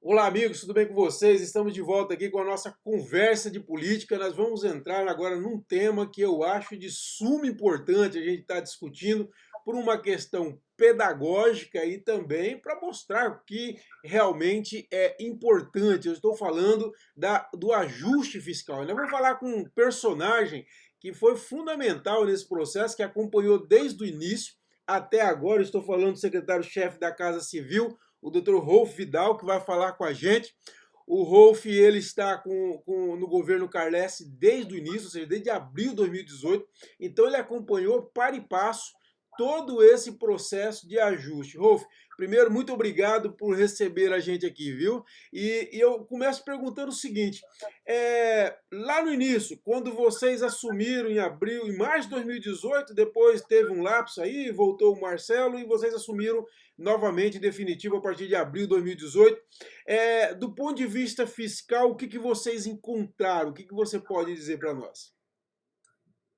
Olá, amigos, tudo bem com vocês? Estamos de volta aqui com a nossa conversa de política. Nós vamos entrar agora num tema que eu acho de suma importância a gente estar discutindo por uma questão pedagógica e também para mostrar o que realmente é importante. Eu estou falando do ajuste fiscal. Nós vamos falar com um personagem que foi fundamental nesse processo, que acompanhou desde o início até agora. Eu estou falando do secretário-chefe da Casa Civil, o Dr. Rolf Vidal, que vai falar com a gente. O Rolf, ele está no governo Carles desde o início, ou seja, desde abril de 2018. Então, ele acompanhou para e passo todo esse processo de ajuste. Rolf, primeiro, muito obrigado por receber a gente aqui, viu? E eu começo perguntando o seguinte, lá no início, quando vocês assumiram em abril, em março de 2018, depois teve um lapso aí, voltou o Marcelo e vocês assumiram novamente, definitivo, a partir de abril de 2018. Do ponto de vista fiscal, o que vocês encontraram? O que você pode dizer para nós?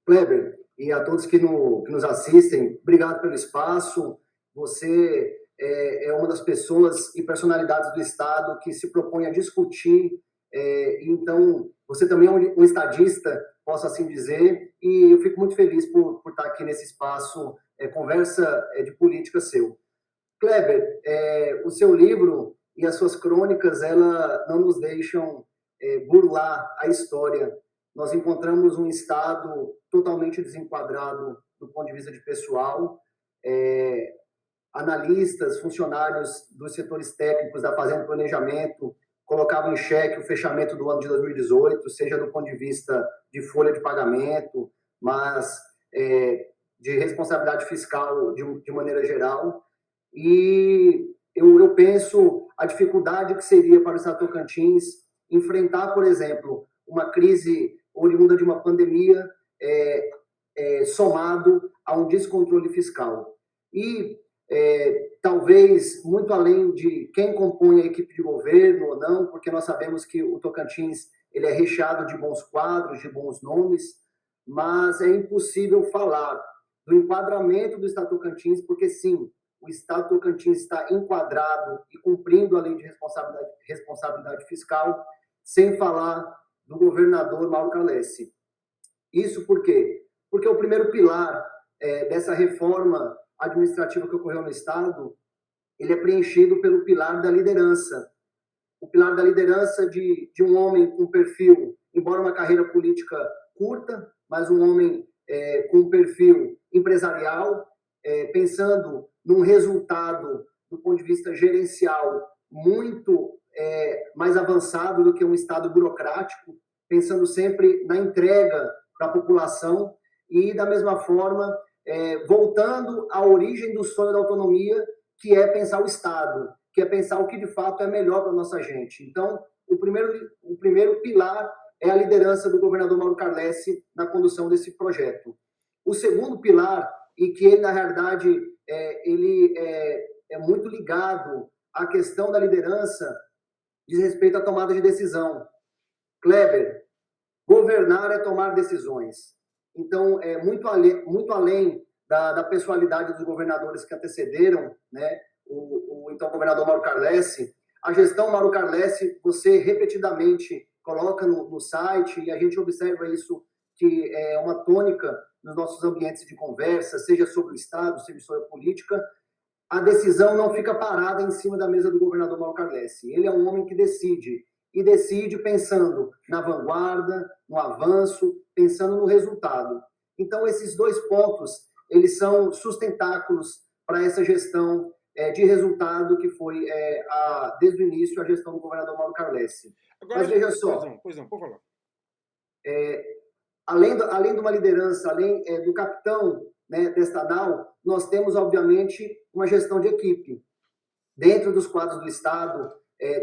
Kleber, e a todos que nos assistem, obrigado pelo espaço. Você é uma das pessoas e personalidades do Estado que se propõe a discutir. Então, você também é um estadista, posso assim dizer, e eu fico muito feliz por estar aqui nesse espaço, conversa de política seu. Kleber, o seu livro e as suas crônicas, ela não nos deixam burlar a história. Nós encontramos um Estado totalmente desenquadrado do ponto de vista de pessoal, analistas, funcionários dos setores técnicos da Fazenda e Planejamento colocavam em xeque o fechamento do ano de 2018, seja do ponto de vista de folha de pagamento, mas de responsabilidade fiscal de maneira geral. E eu penso a dificuldade que seria para o Estado Tocantins enfrentar, por exemplo, uma crise oriunda de uma pandemia somado a um descontrole fiscal. E talvez muito além de quem compõe a equipe de governo ou não, porque nós sabemos que o Tocantins ele é recheado de bons quadros, de bons nomes, mas é impossível falar do enquadramento do Estado Tocantins, porque sim, o Estado Tocantins está enquadrado e cumprindo a lei de responsabilidade fiscal, sem falar do governador Mauro Carles. Isso por quê? Porque o primeiro pilar dessa reforma administrativa que ocorreu no Estado, ele é preenchido pelo pilar da liderança. O pilar da liderança de um homem com perfil, embora uma carreira política curta, mas um homem com um perfil empresarial, pensando num resultado do ponto de vista gerencial muito mais avançado do que um Estado burocrático, pensando sempre na entrega para a população e, da mesma forma, voltando à origem do sonho da autonomia, que é pensar o Estado, que é pensar o que de fato é melhor para a nossa gente. Então, o primeiro pilar é a liderança do governador Mauro Carles na condução desse projeto. O segundo pilar, e que ele, na realidade, ele é muito ligado à questão da liderança, diz respeito à tomada de decisão. Kleber, governar é tomar decisões. Então, muito além da pessoalidade dos governadores que antecederam, né, o então governador Mauro Carles, a gestão Mauro Carles, você repetidamente coloca no site, e a gente observa isso, que é uma tônica nos nossos ambientes de conversa, seja sobre o Estado, seja sobre a política, a decisão não fica parada em cima da mesa do governador Mauro Carles. Ele é um homem que decide, e decide pensando na vanguarda, no avanço, pensando no resultado. Então, esses dois pontos, eles são sustentáculos para essa gestão de resultado que foi, desde o início, a gestão do governador Mauro Carles. Agora, mas veja só. Pois não, por favor. Além de uma liderança, além do capitão, né, desta nau, nós temos, obviamente, uma gestão de equipe. Dentro dos quadros do Estado,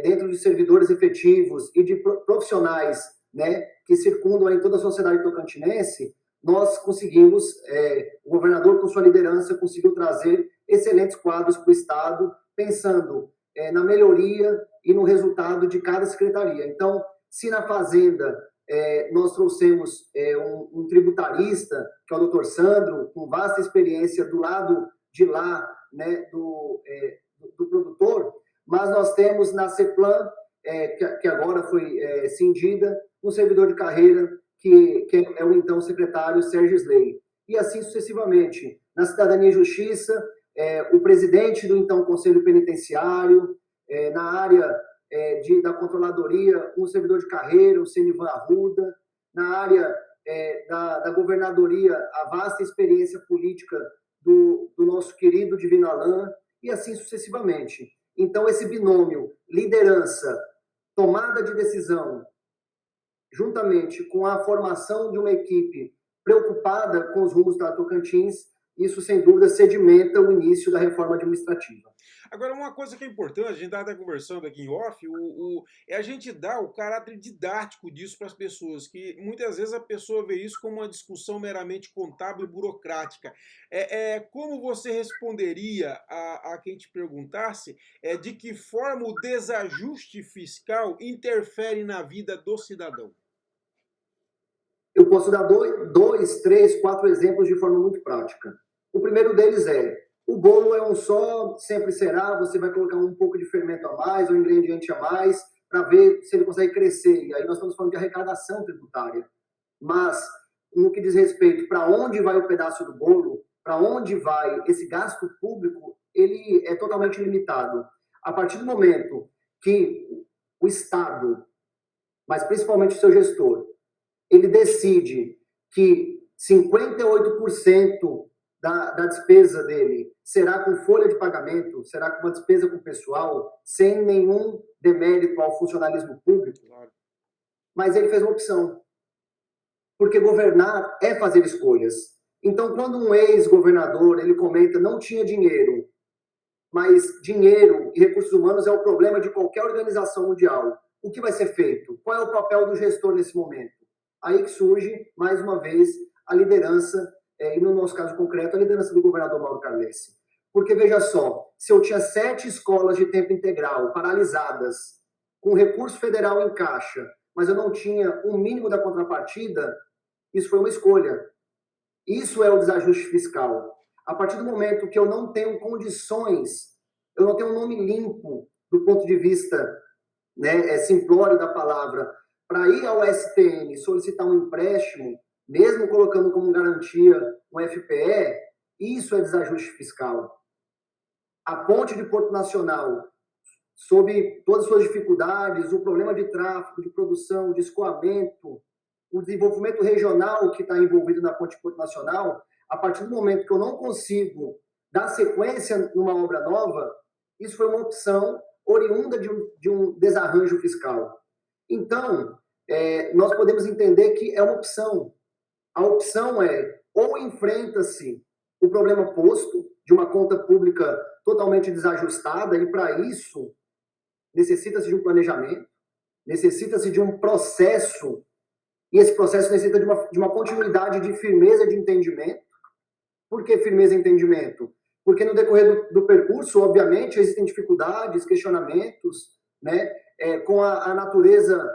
dentro de servidores efetivos e de profissionais, né, que circundam em toda a sociedade tocantinense, nós conseguimos, o governador, com sua liderança, conseguiu trazer excelentes quadros para o Estado, pensando na melhoria e no resultado de cada secretaria. Então, se na Fazenda nós trouxemos um tributarista, que é o Dr. Sandro, com vasta experiência do lado de lá, né, do produtor, mas nós temos na CEPLAN, que agora foi cindida, um servidor de carreira que é o então secretário Sérgio Slay. E assim sucessivamente. Na Cidadania e Justiça, o presidente do então Conselho Penitenciário, na área da Controladoria, um servidor de carreira, o Senivan Arruda, na área da Governadoria, a vasta experiência política do nosso querido Divino Alain, e assim sucessivamente. Então, esse binômio liderança, tomada de decisão, juntamente com a formação de uma equipe preocupada com os rumos da Tocantins, isso, sem dúvida, sedimenta o início da reforma administrativa. Agora, uma coisa que é importante, a gente estava até conversando aqui em off, é a gente dar o caráter didático disso para as pessoas, que muitas vezes a pessoa vê isso como uma discussão meramente contábil e burocrática. Como você responderia a quem te perguntasse de que forma o desajuste fiscal interfere na vida do cidadão? Eu posso dar 2, 3, 4 exemplos de forma muito prática. O primeiro deles o bolo é um só, sempre será, você vai colocar um pouco de fermento a mais, um ingrediente a mais, para ver se ele consegue crescer. E aí nós estamos falando de arrecadação tributária. Mas, no que diz respeito para onde vai o pedaço do bolo, para onde vai esse gasto público, ele é totalmente limitado. A partir do momento que o Estado, mas principalmente o seu gestor, ele decide que 58% da despesa dele será com folha de pagamento, será com uma despesa com pessoal, sem nenhum demérito ao funcionalismo público, mas ele fez uma opção. Porque governar é fazer escolhas. Então, quando um ex-governador, ele comenta, não tinha dinheiro, mas dinheiro e recursos humanos é o problema de qualquer organização mundial. O que vai ser feito? Qual é o papel do gestor nesse momento? Aí que surge, mais uma vez, a liderança, e no nosso caso concreto, a liderança do governador Mauro Carlessi. Porque, veja só, se eu tinha 7 escolas de tempo integral paralisadas, com recurso federal em caixa, mas eu não tinha um mínimo da contrapartida, isso foi uma escolha. Isso é o desajuste fiscal. A partir do momento que eu não tenho condições, eu não tenho um nome limpo do ponto de vista simplório da palavra, para ir ao STN solicitar um empréstimo, mesmo colocando como garantia um FPE, isso é desajuste fiscal. A ponte de Porto Nacional, sob todas as suas dificuldades, o problema de tráfego, de produção, de escoamento, o desenvolvimento regional que está envolvido na ponte de Porto Nacional, a partir do momento que eu não consigo dar sequência numa obra nova, isso foi uma opção oriunda de um desarranjo fiscal. Então, nós podemos entender que é uma opção. A opção ou enfrenta-se o problema posto de uma conta pública totalmente desajustada, e para isso necessita-se de um planejamento, necessita-se de um processo, e esse processo necessita de uma continuidade de firmeza de entendimento. Por que firmeza e entendimento? Porque no decorrer do percurso, obviamente, existem dificuldades, questionamentos, com a natureza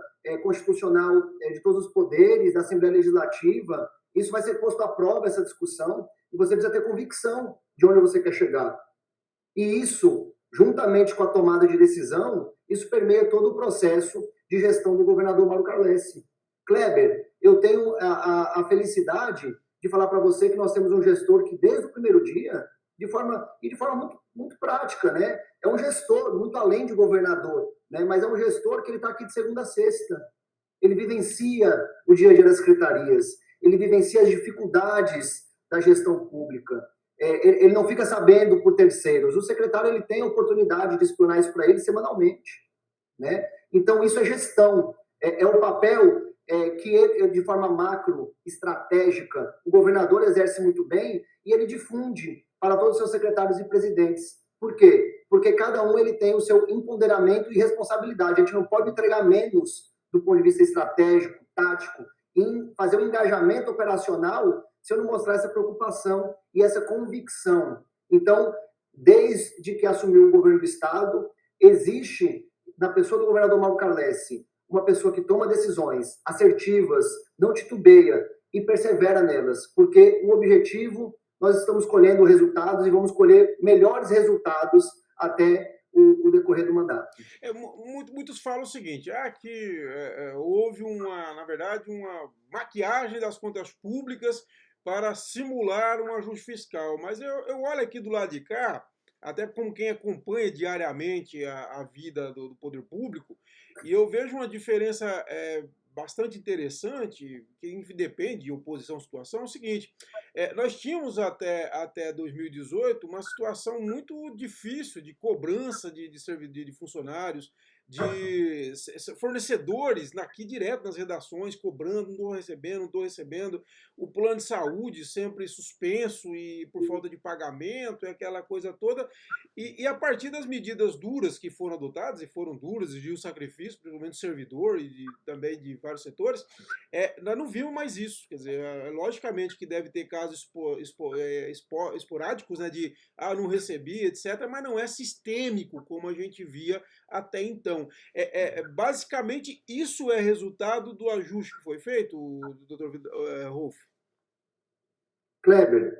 constitucional de todos os poderes, da Assembleia Legislativa. Isso vai ser posto à prova, essa discussão, e você precisa ter convicção de onde você quer chegar. E isso, juntamente com a tomada de decisão, isso permeia todo o processo de gestão do governador Mauro Carlessi. Kleber, eu tenho a felicidade de falar para você que nós temos um gestor que, desde o primeiro dia, de forma muito, muito prática, é um gestor muito além de governador, mas é um gestor que ele está aqui de segunda a sexta. Ele vivencia o dia a dia das secretarias, ele vivencia as dificuldades da gestão pública. Ele não fica sabendo por terceiros. O secretário ele tem a oportunidade de explanar isso para ele semanalmente. Então, isso é gestão. É um papel que, ele, de forma macro, estratégica, o governador exerce muito bem e ele difunde para todos os seus secretários e presidentes. Por quê? Porque cada um ele tem o seu empoderamento e responsabilidade. A gente não pode entregar menos do ponto de vista estratégico, tático, em fazer um engajamento operacional se eu não mostrar essa preocupação e essa convicção. Então, desde que assumiu o governo do Estado, existe, na pessoa do governador Mauro Carlessi, uma pessoa que toma decisões assertivas, não titubeia e persevera nelas, porque o objetivo, nós estamos colhendo resultados e vamos colher melhores resultados até o decorrer do mandato. Muitos falam o seguinte, que houve na verdade, uma maquiagem das contas públicas para simular um ajuste fiscal. Mas eu olho aqui do lado de cá, até como quem acompanha diariamente a vida do poder público, e eu vejo uma diferença bastante interessante, que depende de oposição à situação, é o seguinte, nós tínhamos até 2018 uma situação muito difícil de cobrança de funcionários, de fornecedores aqui direto nas redações, cobrando, não estou recebendo, o plano de saúde sempre suspenso e por falta de pagamento, aquela coisa toda, e a partir das medidas duras que foram adotadas, e foram duras, exigiu sacrifício, principalmente do servidor e também de vários setores, nós não vimos mais isso. Quer dizer, logicamente que deve ter casos esporádicos, né, de não recebi, etc., mas não é sistêmico como a gente via até então. Basicamente, isso é resultado do ajuste que foi feito, doutor Rolf? Kleber,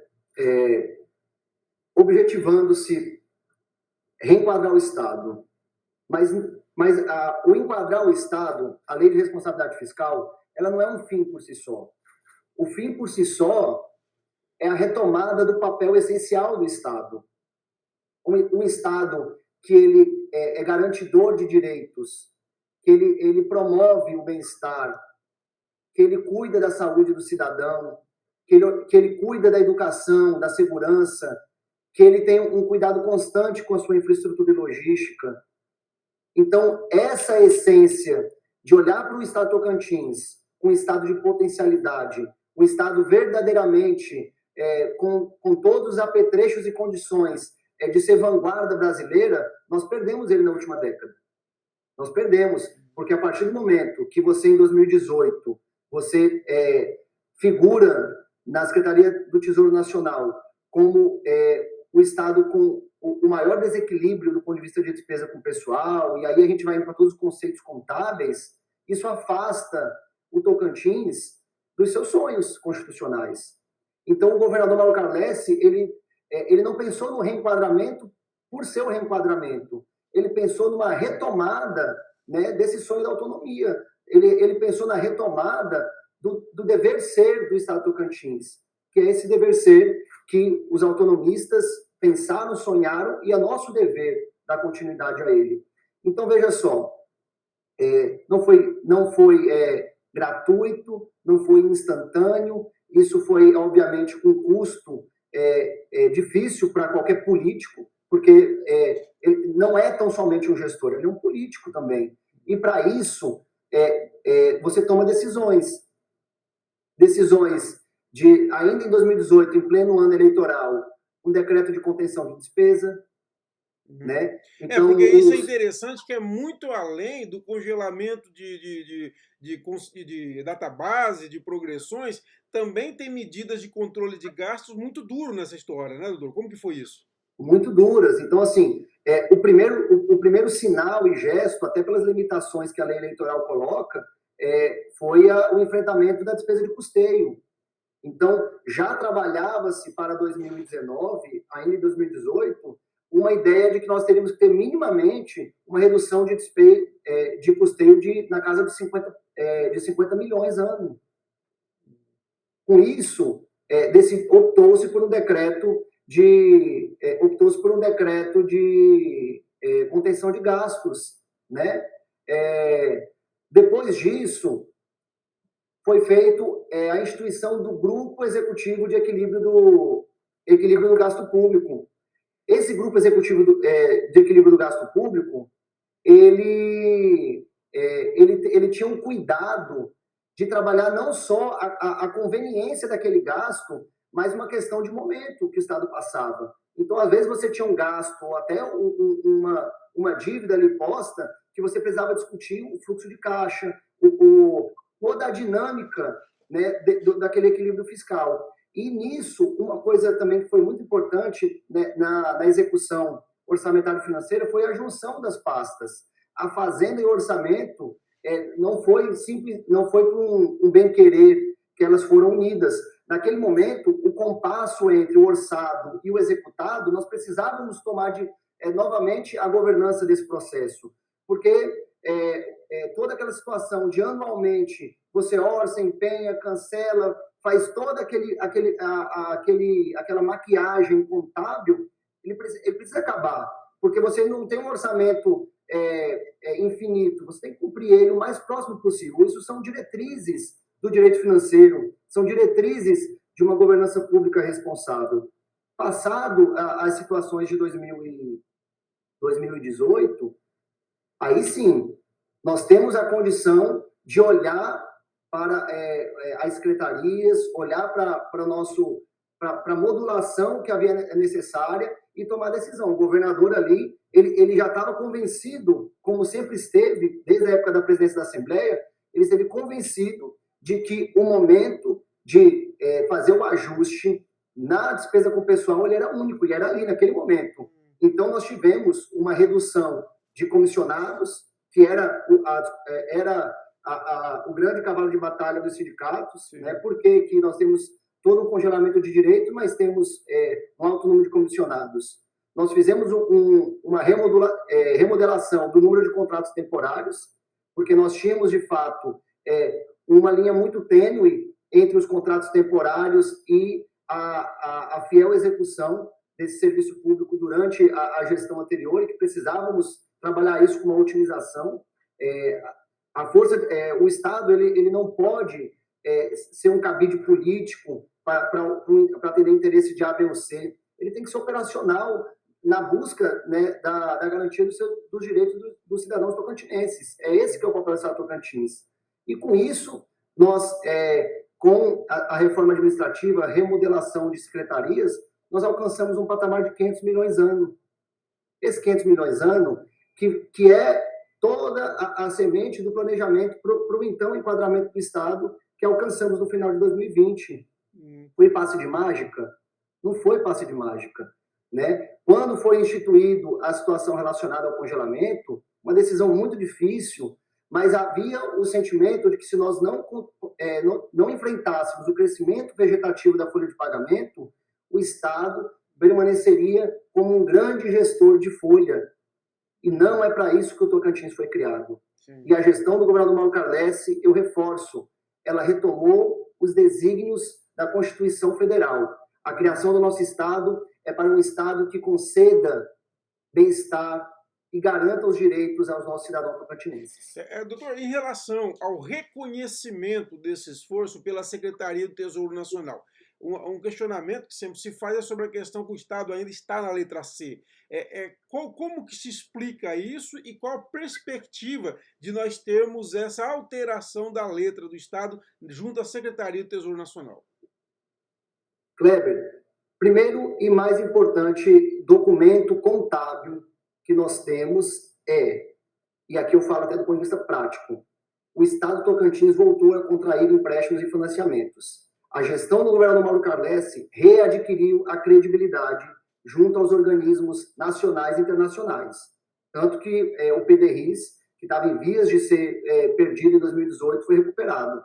objetivando-se reenquadrar o Estado, mas o enquadrar o Estado, a lei de responsabilidade fiscal, ela não é um fim por si só. O fim por si só é a retomada do papel essencial do Estado. Um Estado que ele é garantidor de direitos, que ele promove o bem-estar, que ele cuida da saúde do cidadão, que ele cuida da educação, da segurança, que ele tem um cuidado constante com a sua infraestrutura e logística. Então, essa essência de olhar para o Estado Tocantins, um Estado de potencialidade, um Estado verdadeiramente com todos os apetrechos e condições de ser vanguarda brasileira, nós perdemos ele na última década. Nós perdemos, porque a partir do momento que você, em 2018, você figura na Secretaria do Tesouro Nacional como o Estado com o maior desequilíbrio do ponto de vista de despesa com o pessoal, e aí a gente vai indo para todos os conceitos contábeis, isso afasta o Tocantins dos seus sonhos constitucionais. Então, o governador Mauro Carlessi, ele não pensou no reenquadramento por seu reenquadramento, ele pensou numa retomada, né, desse sonho da autonomia, ele pensou na retomada do dever ser do Estado Tocantins, que é esse dever ser que os autonomistas pensaram, sonharam, e é nosso dever dar continuidade a ele. Então, veja só, não foi gratuito, não foi instantâneo, isso foi, obviamente, um custo difícil para qualquer político, porque ele não é tão somente um gestor, ele é um político também. E, para isso, você toma decisões de, ainda em 2018, em pleno ano eleitoral, um decreto de contenção de despesa, né? Então, porque isso é interessante, que é muito além do congelamento de database, de progressões, também tem medidas de controle de gastos muito duras nessa história, né, doutor? Como que foi isso? Muito duras. Então, assim, o primeiro sinal e gesto, até pelas limitações que a lei eleitoral coloca, foi o enfrentamento da despesa de custeio. Então, já trabalhava-se para 2019, ainda em 2018, uma ideia de que nós teríamos que ter minimamente uma redução de custeio na casa de 50 milhões ano. Com isso, optou-se por um decreto de contenção de gastos, né? Depois disso, foi feito a instituição do Grupo Executivo de Equilíbrio do Gasto Público. Esse Grupo Executivo de Equilíbrio do Gasto Público, ele tinha um cuidado de trabalhar não só a conveniência daquele gasto, mas uma questão de momento que o Estado passava. Então, às vezes, você tinha um gasto, ou até uma dívida ali posta, que você precisava discutir o fluxo de caixa, toda a dinâmica, né, daquele equilíbrio fiscal. E nisso, uma coisa também que foi muito importante, né, na execução orçamentária e financeira foi a junção das pastas. A Fazenda e o Orçamento não foi por um bem-querer que elas foram unidas. Naquele momento, o compasso entre o orçado e o executado, nós precisávamos tomar novamente a governança desse processo, porque toda aquela situação de anualmente você orça, empenha, cancela, faz toda aquela maquiagem contábil, ele precisa acabar, porque você não tem um orçamento infinito, você tem que cumprir ele o mais próximo possível. Isso são diretrizes do direito financeiro, são diretrizes de uma governança pública responsável. Passado as situações de 2018, aí sim, nós temos a condição de olhar para as secretarias, olhar para a modulação que havia necessária e tomar decisão. O governador ali, ele já estava convencido, como sempre esteve, desde a época da presidência da Assembleia, ele esteve convencido de que o momento de fazer o ajuste na despesa com o pessoal, ele era único, ele era ali naquele momento. Então, nós tivemos uma redução de comissionados, que era o grande cavalo de batalha dos sindicatos, né? Porque que nós temos todo um congelamento de direito, mas temos um alto número de comissionados. Nós fizemos uma remodelação do número de contratos temporários, porque nós tínhamos, de fato, uma linha muito tênue entre os contratos temporários e a fiel execução desse serviço público durante a gestão anterior, e que precisávamos trabalhar isso com uma otimização. O Estado ele não pode ser um cabide político para atender interesse de A, B ou C. Ele tem que ser operacional na busca, né, da garantia dos direitos dos cidadãos tocantinenses. É esse que é o papel do Estado Tocantins. E com isso, nós, com a reforma administrativa, a remodelação de secretarias, nós alcançamos um patamar de 500 milhões ano. Esse 500 milhões ano, que é toda a semente do planejamento para o então enquadramento do Estado, que alcançamos no final de 2020. Foi passe de mágica? Não foi passe de mágica, né? Quando foi instituído a situação relacionada ao congelamento, uma decisão muito difícil, mas havia o sentimento de que se nós não enfrentássemos o crescimento vegetativo da folha de pagamento, o Estado permaneceria como um grande gestor de folha. E não é para isso que o Tocantins foi criado. Sim. E a gestão do governador Mauro Carlesse, eu reforço, ela retomou os desígnios da Constituição Federal. A criação do nosso Estado é para um Estado que conceda bem-estar e garanta os direitos aos nossos cidadãos tocantinenses. Doutor, em relação ao reconhecimento desse esforço pela Secretaria do Tesouro Nacional, um questionamento que sempre se faz é sobre a questão que o Estado ainda está na letra C. Como que se explica isso e qual a perspectiva de nós termos essa alteração da letra do Estado junto à Secretaria do Tesouro Nacional? Kleber, primeiro e mais importante documento contábil que nós temos e aqui eu falo até do ponto de vista prático, o Estado Tocantins voltou a contrair empréstimos e financiamentos. A gestão do governador Mauro Carlesse readquiriu a credibilidade junto aos organismos nacionais e internacionais. Tanto que o PDRIS, que estava em vias de ser perdido em 2018, foi recuperado.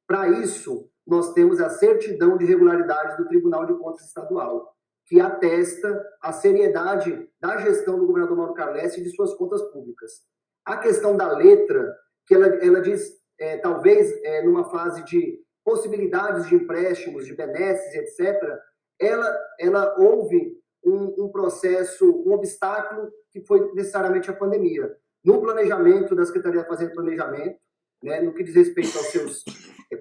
Para isso, nós temos a certidão de regularidade do Tribunal de Contas Estadual, que atesta a seriedade da gestão do governador Mauro Carlesse e de suas contas públicas. A questão da letra, que ela diz, talvez numa fase de possibilidades de empréstimos, de benesses, etc., ela houve um processo, um obstáculo que foi necessariamente a pandemia. No planejamento da Secretaria da Fazenda e Planejamento, né, no que diz respeito aos seus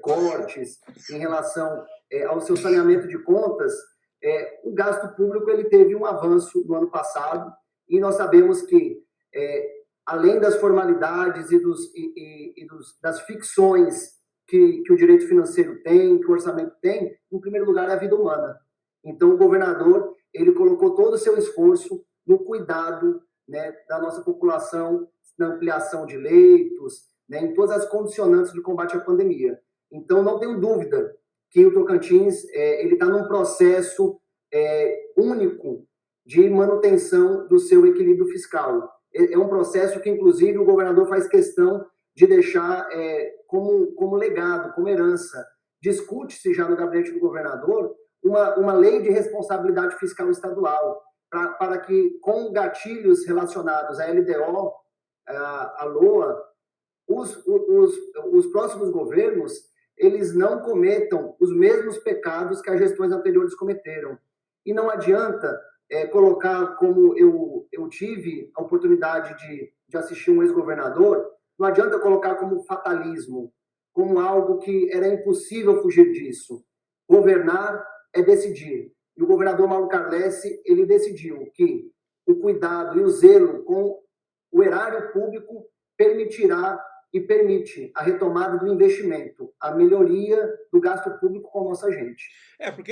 cortes, em relação ao seu saneamento de contas, o gasto público ele teve um avanço no ano passado, e nós sabemos que, além das formalidades das ficções que o direito financeiro tem, que o orçamento tem, em primeiro lugar é a vida humana. Então, o governador ele colocou todo o seu esforço no cuidado, né, da nossa população, na ampliação de leitos, né, em todas as condicionantes de combate à pandemia. Então, não tenho dúvida que o Tocantins ele está num processo único de manutenção do seu equilíbrio fiscal. É um processo que, inclusive, o governador faz questão de deixar como legado, como herança. Discute-se já no gabinete do governador uma lei de responsabilidade fiscal estadual, para que, com gatilhos relacionados à LDO, à LOA, os próximos governos eles não cometam os mesmos pecados que as gestões anteriores cometeram. E não adianta colocar, como eu tive a oportunidade de assistir um ex-governador, não adianta colocar como fatalismo, como algo que era impossível fugir disso. Governar é decidir. E o governador Mauro Carlessi, ele decidiu que o cuidado e o zelo com o erário público permitirá e permite a retomada do investimento, a melhoria do gasto público com a nossa gente. Porque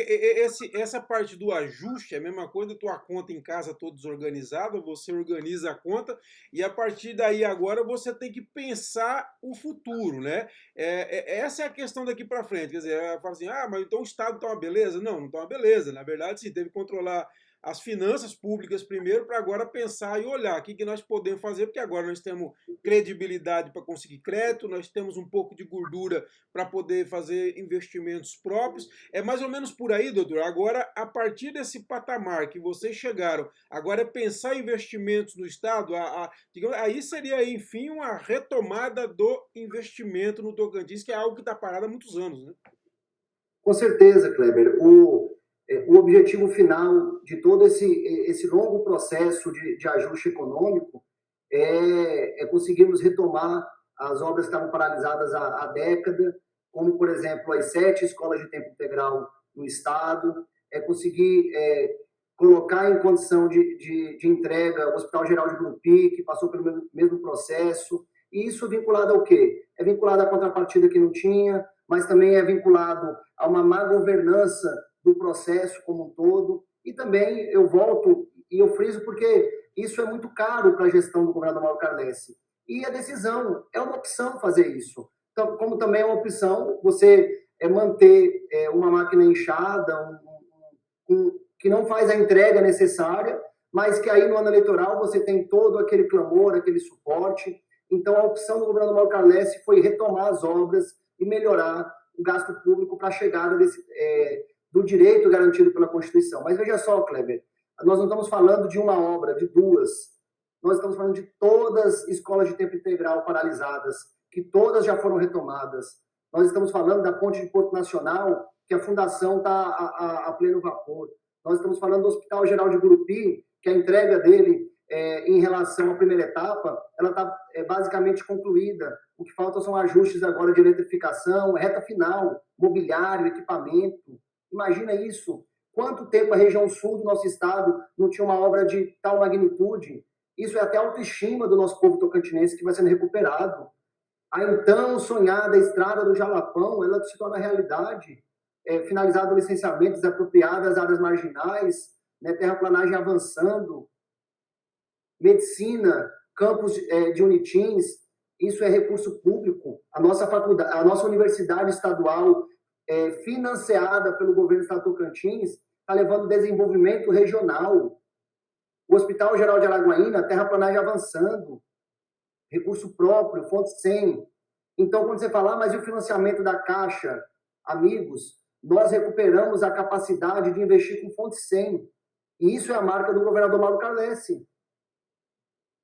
essa parte do ajuste é a mesma coisa, tua conta em casa toda desorganizada, você organiza a conta e a partir daí agora você tem que pensar o futuro, né? Essa é a questão daqui para frente, quer dizer, fala assim, mas então o Estado está uma beleza? Não, não está uma beleza, na verdade sim, teve que controlar as finanças públicas primeiro, para agora pensar e olhar o que nós podemos fazer, porque agora nós temos credibilidade para conseguir crédito, nós temos um pouco de gordura para poder fazer investimentos próprios. É mais ou menos por aí, doutor. Agora, a partir desse patamar que vocês chegaram, agora é pensar em investimentos no Estado, digamos, aí seria, enfim, uma retomada do investimento no Tocantins, que é algo que está parado há muitos anos, né? Com certeza, Kleber. O objetivo final de todo esse longo processo de ajuste econômico é conseguirmos retomar as obras que estavam paralisadas há década, como, por exemplo, as 7 escolas de tempo integral no Estado, conseguir colocar em condição de entrega o Hospital Geral de Gurupi, que passou pelo mesmo processo, e isso vinculado ao quê? É vinculado à contrapartida que não tinha, mas também é vinculado a uma má governança do processo como um todo, e também eu volto e eu friso porque isso é muito caro para a gestão do governador Mauro Carlessi. E a decisão é uma opção fazer isso. Então, como também é uma opção você manter uma máquina inchada, que não faz a entrega necessária, mas que aí no ano eleitoral você tem todo aquele clamor, aquele suporte. Então, a opção do governador Mauro Carlessi foi retomar as obras e melhorar o gasto público para a chegada do direito garantido pela Constituição. Mas veja só, Kleber, nós não estamos falando de uma obra, de duas. Nós estamos falando de todas as escolas de tempo integral paralisadas, que todas já foram retomadas. Nós estamos falando da ponte de Porto Nacional, que a fundação está a pleno vapor. Nós estamos falando do Hospital Geral de Gurupi, que a entrega dele, em relação à primeira etapa, ela está basicamente concluída. O que falta são ajustes agora de eletrificação, reta final, mobiliário, equipamento. Imagina isso. Quanto tempo a região sul do nosso estado não tinha uma obra de tal magnitude? Isso é até a autoestima do nosso povo tocantinense que vai sendo recuperado. A então sonhada estrada do Jalapão, ela se torna realidade. Finalizado o licenciamento, desapropriado as áreas marginais, né, terraplanagem avançando, medicina, campus de Unitins, isso é recurso público. A nossa faculdade, a nossa universidade estadual, financiada pelo governo do estado do Tocantins, está levando desenvolvimento regional. O Hospital Geral de Araguaína, terraplanagem avançando, recurso próprio, fonte 100. Então, quando você fala, mas e o financiamento da Caixa? Amigos, nós recuperamos a capacidade de investir com fonte 100. E isso é a marca do governador Mauro Carlessi.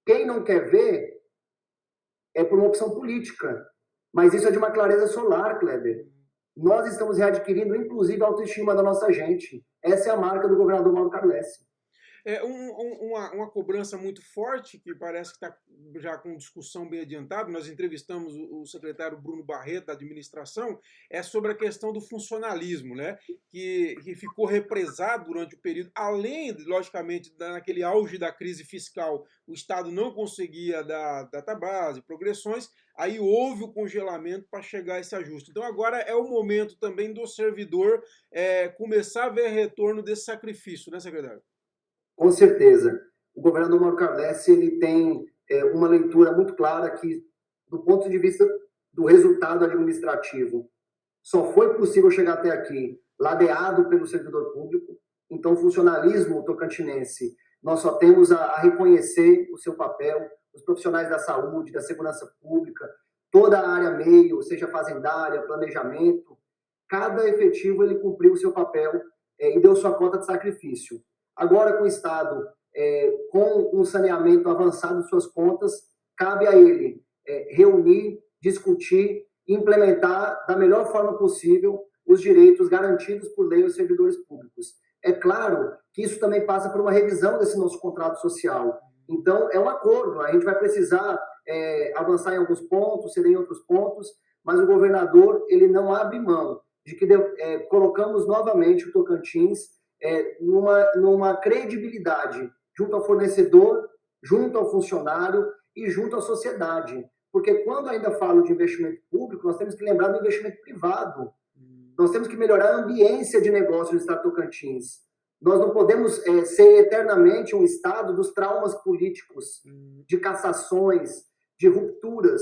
Quem não quer ver é por uma opção política. Mas isso é de uma clareza solar, Kleber. Nós estamos readquirindo, inclusive, a autoestima da nossa gente. Essa é a marca do governador Mauro Carlessi. Uma cobrança muito forte, que parece que está já com discussão bem adiantada. Nós entrevistamos o secretário Bruno Barreto, da administração, sobre a questão do funcionalismo, né? que ficou represado durante o período, além, logicamente, naquele auge da crise fiscal, o Estado não conseguia dar database, progressões, aí houve o congelamento para chegar a esse ajuste. Então agora é o momento também do servidor começar a ver retorno desse sacrifício, né, secretário? Com certeza. O governador Mauro Carlessi ele tem uma leitura muito clara que, do ponto de vista do resultado administrativo, só foi possível chegar até aqui ladeado pelo servidor público. Então, o funcionalismo tocantinense, nós só temos a reconhecer o seu papel, os profissionais da saúde, da segurança pública, toda a área meio, seja fazendária, planejamento, cada efetivo ele cumpriu o seu papel e deu sua cota de sacrifício. Agora, com o Estado com um saneamento avançado de suas contas, cabe a ele reunir, discutir e implementar da melhor forma possível os direitos garantidos por lei aos servidores públicos. É claro que isso também passa por uma revisão desse nosso contrato social. Então, é um acordo, a gente vai precisar avançar em alguns pontos, ceder em outros pontos, mas o governador ele não abre mão de que colocamos novamente o Tocantins numa credibilidade junto ao fornecedor, junto ao funcionário e junto à sociedade. Porque quando ainda falo de investimento público, nós temos que lembrar do investimento privado. Nós temos que melhorar a ambiência de negócio do Estado Tocantins. Nós não podemos ser eternamente um Estado dos traumas políticos, de cassações, de rupturas.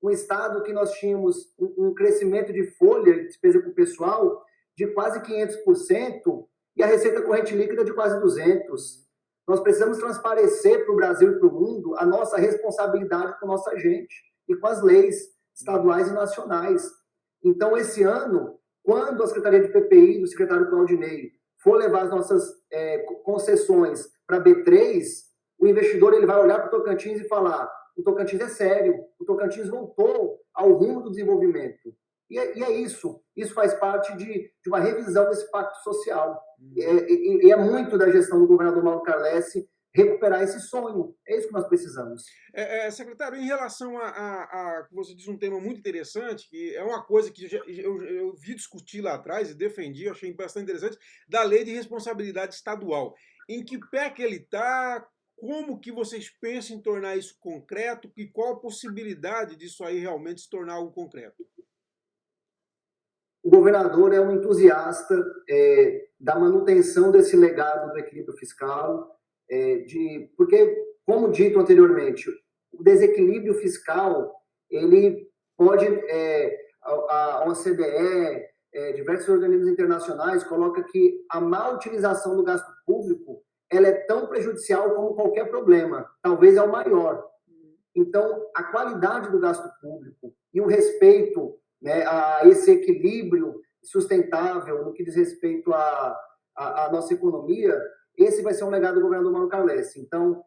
Um Estado que nós tínhamos um crescimento de folha de despesa com o pessoal de quase 500% e a receita corrente líquida de quase 200%. Nós precisamos transparecer para o Brasil e para o mundo a nossa responsabilidade com a nossa gente e com as leis estaduais e nacionais. Então, esse ano, quando a Secretaria de PPI do secretário Claudinei for levar as nossas concessões para B3, o investidor ele vai olhar para o Tocantins e falar: o Tocantins é sério, o Tocantins voltou ao rumo do desenvolvimento. E é isso. Isso faz parte de uma revisão desse pacto social. E é muito da gestão do governador Mauro Carlessi recuperar esse sonho. É isso que nós precisamos. Secretário, em relação a você diz um tema muito interessante, que é uma coisa que eu vi discutir lá atrás e defendi, eu achei bastante interessante, da lei de responsabilidade estadual. Em que pé que ele está? Como que vocês pensam em tornar isso concreto? E qual a possibilidade disso aí realmente se tornar algo concreto? O governador é um entusiasta da manutenção desse legado do equilíbrio fiscal, porque, como dito anteriormente, o desequilíbrio fiscal ele pode, a OCDE, diversos organismos internacionais colocam que a má utilização do gasto público ela é tão prejudicial como qualquer problema, talvez é o maior. Então, a qualidade do gasto público e o respeito, né, a esse equilíbrio sustentável no que diz respeito à nossa economia, esse vai ser um legado do governador Mauro Carlessi. Então,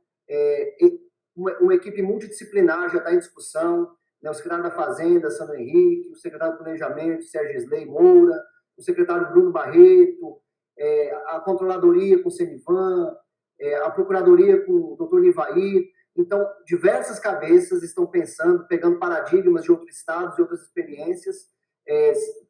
uma equipe multidisciplinar já está em discussão, né, o secretário da Fazenda, Sandro Henrique, o secretário do Planejamento, Sérgio Isley Moura, o secretário Bruno Barreto, a controladoria com o Senivan, a procuradoria com o doutor Nivair. Então, diversas cabeças estão pensando, pegando paradigmas de outros estados, de outras experiências.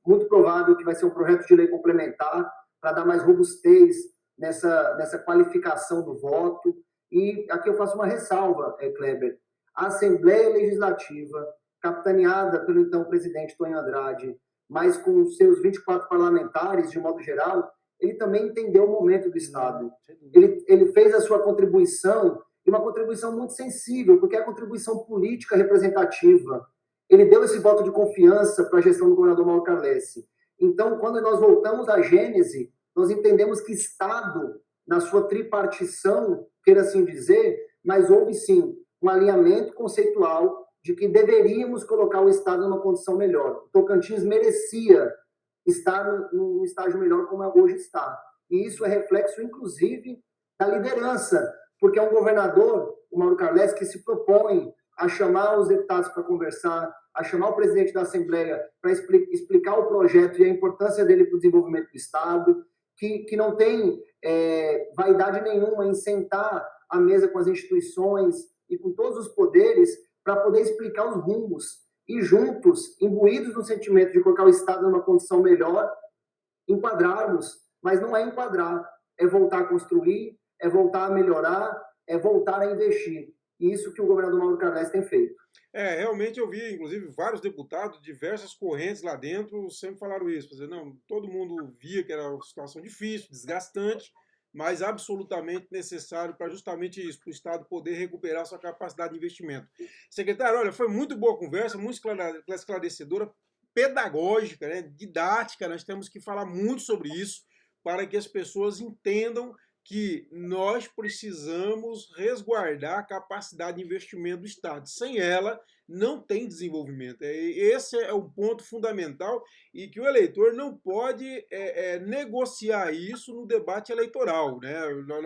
Muito provável que vai ser um projeto de lei complementar para dar mais robustez nessa qualificação do voto. E aqui eu faço uma ressalva, Kleber. A Assembleia Legislativa, capitaneada pelo então presidente Tonho Andrade, mas com seus 24 parlamentares, de modo geral, ele também entendeu o momento do Estado. Ele fez a sua contribuição, e uma contribuição muito sensível, porque é a contribuição política representativa. Ele deu esse voto de confiança para a gestão do governador Mauro Carlessi. Então, quando nós voltamos à gênese, nós entendemos que Estado, na sua tripartição, queira assim dizer, mas houve sim um alinhamento conceitual de que deveríamos colocar o Estado numa condição melhor. O Tocantins merecia estar num estágio melhor como hoje está. E isso é reflexo, inclusive, da liderança, porque é um governador, o Mauro Carlessi, que se propõe a chamar os deputados para conversar, a chamar o presidente da Assembleia para explicar o projeto e a importância dele para o desenvolvimento do Estado, que não tem vaidade nenhuma em sentar à mesa com as instituições e com todos os poderes para poder explicar os rumos e juntos, imbuídos no sentimento de colocar o Estado numa condição melhor, enquadrarmos. Mas não é enquadrar, é voltar a construir, é voltar a melhorar, é voltar a investir. E isso que o governador Mauro Carlessi tem feito. Realmente eu vi, inclusive, vários deputados, diversas correntes lá dentro, sempre falaram isso. Dizer, não, todo mundo via que era uma situação difícil, desgastante, mas absolutamente necessário para justamente isso, para o Estado poder recuperar sua capacidade de investimento. Secretário, olha, foi muito boa a conversa, muito esclarecedora, pedagógica, né, didática. Nós temos que falar muito sobre isso para que as pessoas entendam que nós precisamos resguardar a capacidade de investimento do Estado. Sem ela, não tem desenvolvimento. Esse é o ponto fundamental e que o eleitor não pode negociar isso no debate eleitoral, né?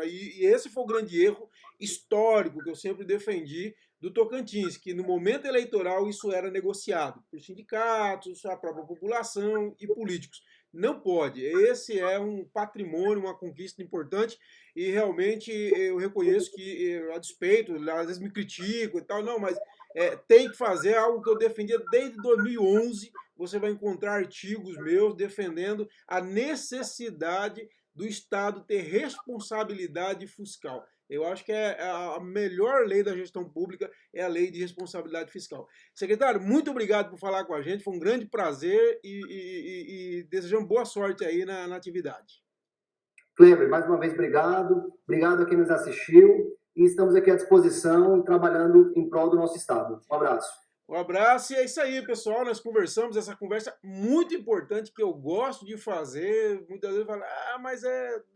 E esse foi o grande erro histórico que eu sempre defendi do Tocantins, que no momento eleitoral isso era negociado por sindicatos, a própria população e políticos. Não pode. Esse é um patrimônio, uma conquista importante e realmente eu reconheço que, a despeito, às vezes me critico e tal, não, mas tem que fazer algo que eu defendia desde 2011. Você vai encontrar artigos meus defendendo a necessidade do Estado ter responsabilidade fiscal. Eu acho que a melhor lei da gestão pública é a lei de responsabilidade fiscal. Secretário, muito obrigado por falar com a gente, foi um grande prazer e desejamos boa sorte aí na atividade. Kleber, mais uma vez, obrigado. Obrigado a quem nos assistiu. E estamos aqui à disposição, trabalhando em prol do nosso Estado. Um abraço. Um abraço e é isso aí, pessoal. Nós conversamos essa conversa muito importante que eu gosto de fazer. Muitas vezes fala, mas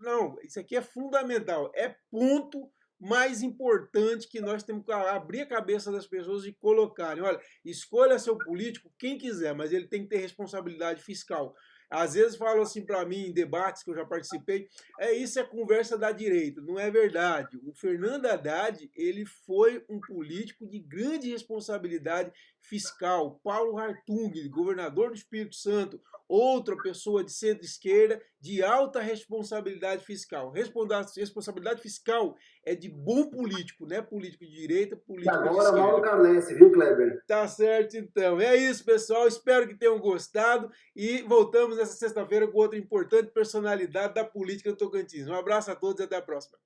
não, isso aqui é fundamental. É ponto mais importante que nós temos que abrir a cabeça das pessoas e colocarem. Olha, escolha seu político quem quiser, mas ele tem que ter responsabilidade fiscal. Às vezes falam assim para mim em debates que eu já participei, isso é conversa da direita. Não é verdade. O Fernando Haddad, ele foi um político de grande responsabilidade fiscal. Paulo Hartung, governador do Espírito Santo, outra pessoa de centro-esquerda de alta responsabilidade fiscal. Responsabilidade fiscal é de bom político, não é político de direita, político de Agora, esquerda. Mauro Carlesse, viu, Kleber? Tá certo, então. É isso, pessoal. Espero que tenham gostado e voltamos nessa sexta-feira com outra importante personalidade da política do Tocantins. Um abraço a todos e até a próxima.